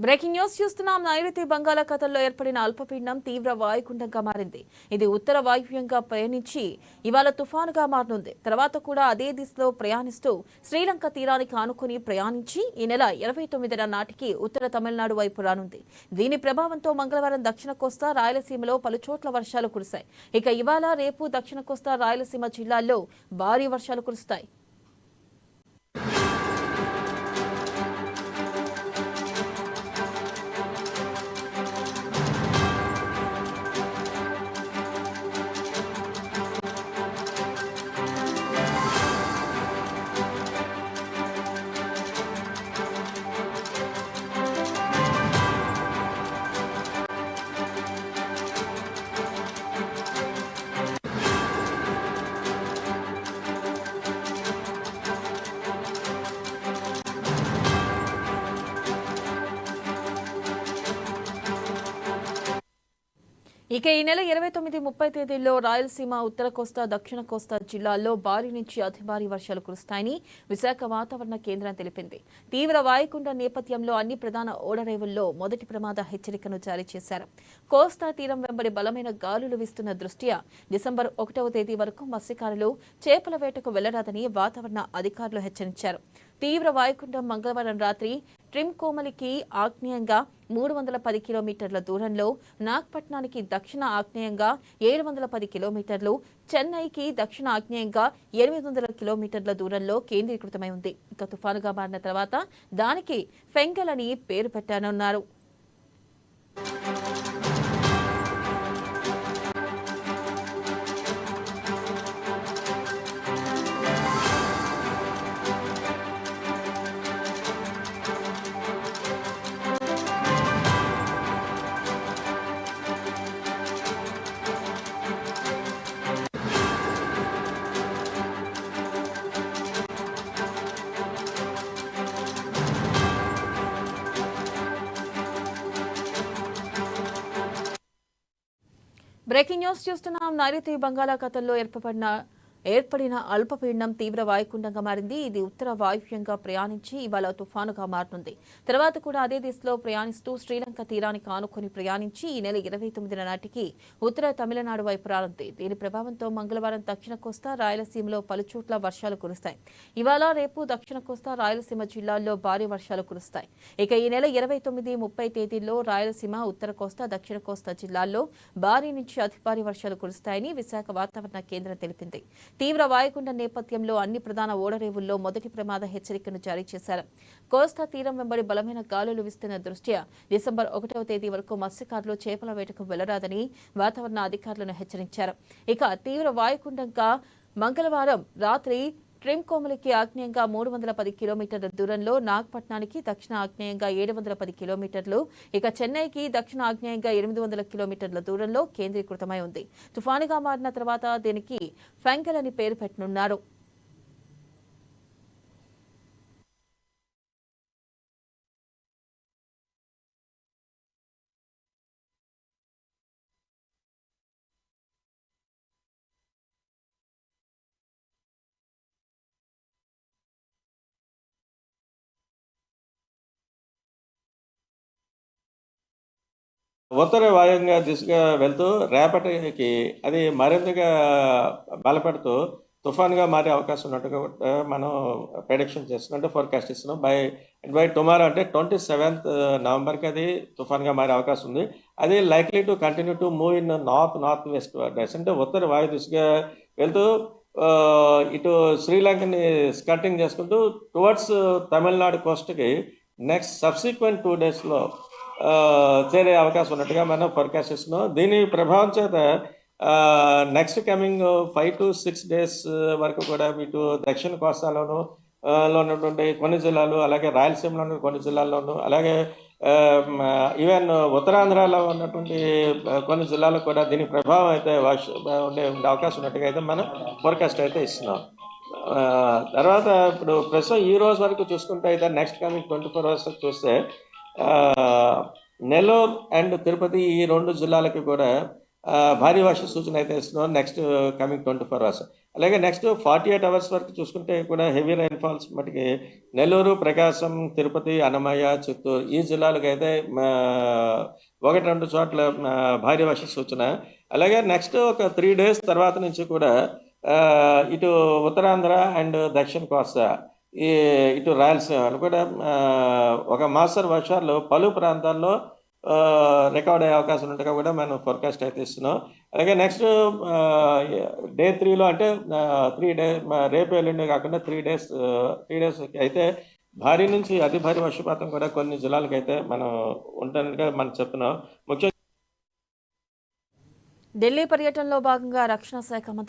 Breaking news చూస్తున్నాం. నైరుతి బంగాళాఖాతంలో ఏర్పడిన అల్పపీడనం తీవ్ర వాయుగుండంగా మారింది. ఇది ఉత్తర వాయువ్యంగా ప్రయాణించి ఇవాళ తుఫానుగా మారనుంది. తర్వాత కూడా అదే దిశలో ప్రయాణిస్తూ శ్రీలంక తీరానికి ఆనుకుని ప్రయాణించి ఈ నెల 29న నాటికి ఉత్తర తమిళనాడు వైపు రానుంది. దీని ప్రభావంతో మంగళవారం దక్షిణ కోస్తా రాయలసీమలో పలుచోట్ల వర్షాలు కురిశాయి. ఇక ఇవాళ రేపు దక్షిణ కోస్తా రాయలసీమ జిల్లాల్లో భారీ వర్షాలు కురుస్తాయి. ఇక ఈ నెల 29, 30 తేదీల్లో రాయలసీమ, ఉత్తర కోస్తా, దక్షిణ కోస్తా జిల్లాల్లో భారీ నుంచి అతి భారీ వర్షాలు కురుస్తాయని విశాఖ వాతావరణ కేంద్రం తెలిపింది. తీవ్ర వాయుగుండం నేపథ్యంలో అన్ని ప్రధాన ఓడరేవుల్లో మొదటి ప్రమాద హెచ్చరికను జారీ చేశారు. కోస్తా తీరం వెంబడి బలమైన గాలులు వీస్తున్న దృష్ట్యా డిసెంబర్ 1వ తేదీ వరకు మత్స్యకారులు చేపల వేటకు వెళ్లరాదని వాతావరణ అధికారులు హెచ్చరించారు. తీవ్ర వాయుగుండం మంగళవారం రాత్రి ట్రిమ్కోమలికి ఆగ్నేయంగా 310 కిలోమీటర్ల దూరంలో, నాగ్పట్నానికి దక్షిణ ఆగ్నేయంగా 710 కిలోమీటర్లు, చెన్నైకి దక్షిణ ఆగ్నేయంగా 800 కిలోమీటర్ల దూరంలో కేంద్రీకృతమై ఉంది. ఇక తుఫానుగా మారిన తర్వాత దానికి ఫెంగల్ అని పేరు పెట్టనున్నారు. బ్రేకింగ్ న్యూస్ చూస్తున్నాం. నైరుతి బంగాళాఖాతంలో ఏర్పడిన అల్పపీడనం తీవ్ర వాయుగుండంగా మారింది. ఇది ఉత్తర వాయువ్యంగా ప్రయాణించి ఇవాళ తుఫానుగా మారనుంది. తర్వాత కూడా అదే దిశలో ప్రయాణిస్తూ శ్రీలంక తీరానికి ఆనుకుని ప్రయాణించి ఈ నెల 29న నాటికి ఉత్తర తమిళనాడు వైపు రానుంది. దీని ప్రభావంతో మంగళవారం దక్షిణ కోస్తా రాయలసీమలో పలుచోట్ల వర్షాలు కురుస్తాయి. ఇవాళ రేపు దక్షిణ కోస్తా రాయలసీమ జిల్లాల్లో భారీ వర్షాలు కురుస్తాయి. ఇక ఈ నెల 29, 30 తేదీల్లో రాయలసీమ, ఉత్తర కోస్తా, దక్షిణ కోస్తా జిల్లాల్లో భారీ నుంచి అతి భారీ వర్షాలు కురుస్తాయని విశాఖ వాతావరణ కేంద్రం తెలిపింది. తీవ్ర వాయుగుండం నేపథ్యంలో అన్ని ప్రధాన ఓడరేవుల్లో మొదటి ప్రమాద హెచ్చరికను జారీ చేశారు. కోస్తా తీరం వెంబడి బలమైన గాలులు వీస్తున్న దృష్ట్యా డిసెంబర్ 1వ తేదీ వరకు మత్స్యకారులు చేపల వేటకు వెళ్లరాదని వాతావరణ అధికారులను హెచ్చరించారు. ఇక తీవ్ర వాయుగుండంగా మంగళవారం రాత్రి ట్రిమ్కోమలికి ఆగ్నేయంగా 310 కిలోమీటర్ల దూరంలో, నాగ్పట్నానికి దక్షిణ ఆగ్నేయంగా 710 కిలోమీటర్లు, ఇక చెన్నైకి దక్షిణ ఆగ్నేయంగా 800 కిలోమీటర్ల దూరంలో కేంద్రీకృతమై ఉంది. తుఫానుగా మారిన తర్వాత దీనికి ఫెంగల్ అని పేరు పెట్టనున్నారు. ఉత్తర వాయువ్యంగా దిశగా వెళ్తూ రేపటికి అది మరింతగా బలపడుతూ తుఫాన్గా మారే అవకాశం ఉన్నట్టుగా మనం ప్రెడిక్షన్ చేస్తున్నాం, అంటే ఫోర్కాస్ట్ ఇస్తున్నాం. బై టుమారో అంటే 27th నవంబర్కి అది తుఫాన్గా మారే అవకాశం ఉంది. అది likely to continue to move in north west direction, అంటే ఉత్తర వాయు దిశగా వెళ్తూ ఇటు శ్రీలంకని స్కర్టింగ్ చేసుకుంటూ టువర్డ్స్ తమిళనాడు కోస్ట్కి నెక్స్ట్ సబ్సిక్వెంట్ 2 డేస్లో చేరే అవకాశం ఉన్నట్టుగా మనం ఫోర్కాస్ట్ ఇస్తున్నాం. దీని ప్రభావం చేత నెక్స్ట్ కమింగ్ 5 to 6 days వరకు కూడా ఇటు దక్షిణ కోస్తాలోను ఉన్నటువంటి కొన్ని జిల్లాలు, అలాగే రాయలసీమలోని కొన్ని జిల్లాల్లోనూ, అలాగే ఈవెన్ ఉత్తరాంధ్రలో ఉన్నటువంటి కొన్ని జిల్లాలకు కూడా దీని ప్రభావం అయితే ఉండే అవకాశం ఉన్నట్టుగా అయితే మనం ఫోర్కాస్ట్ అయితే ఇస్తున్నాం. తర్వాత ఇప్పుడు ప్రస్తుతం ఈ రోజు వరకు చూసుకుంటే అయితే నెక్స్ట్ కమింగ్ 24 hours చూస్తే నెల్లూరు అండ్ తిరుపతి ఈ 2 జిల్లాలకి కూడా భారీ వర్ష సూచన అయితే ఇస్తున్నాం నెక్స్ట్ కమింగ్ 24 hours. అలాగే నెక్స్ట్ 48 అవర్స్ వరకు చూసుకుంటే కూడా హెవీ రైన్ఫాల్స్ మటుకి నెల్లూరు, ప్రకాశం, తిరుపతి, అన్నమయ్య, చిత్తూరు ఈ జిల్లాలకు అయితే 1-2 చోట్ల భారీ వర్ష సూచన. అలాగే నెక్స్ట్ ఒక 3 డేస్ తర్వాత నుంచి కూడా ఇటు ఉత్తరాంధ్ర అండ్ దక్షిణ కోస్తా ఇటు రాయలసీమలు కూడా ఒక మాసర్ వర్షాలు పలు ప్రాంతాల్లో రికార్డ్ అయ్యే అవకాశం ఉన్నట్టుగా కూడా మనం ఫోర్కాస్ట్ అయితే ఇస్తున్నాం. అలాగే నెక్స్ట్ డే 3లో అంటే 3 డే రేపు ఎల్లుండి కాకుండా 3 డేస్ అయితే భారీ నుంచి అతి భారీ వర్షపాతం కూడా కొన్ని జిల్లాలకు అయితే మనం ఉంటున్నట్టుగా మనం చెప్తున్నాం. ముఖ్యంగా ఢిల్లీ పర్యటనలో భాగంగా రక్షణ శాఖ మంత్రి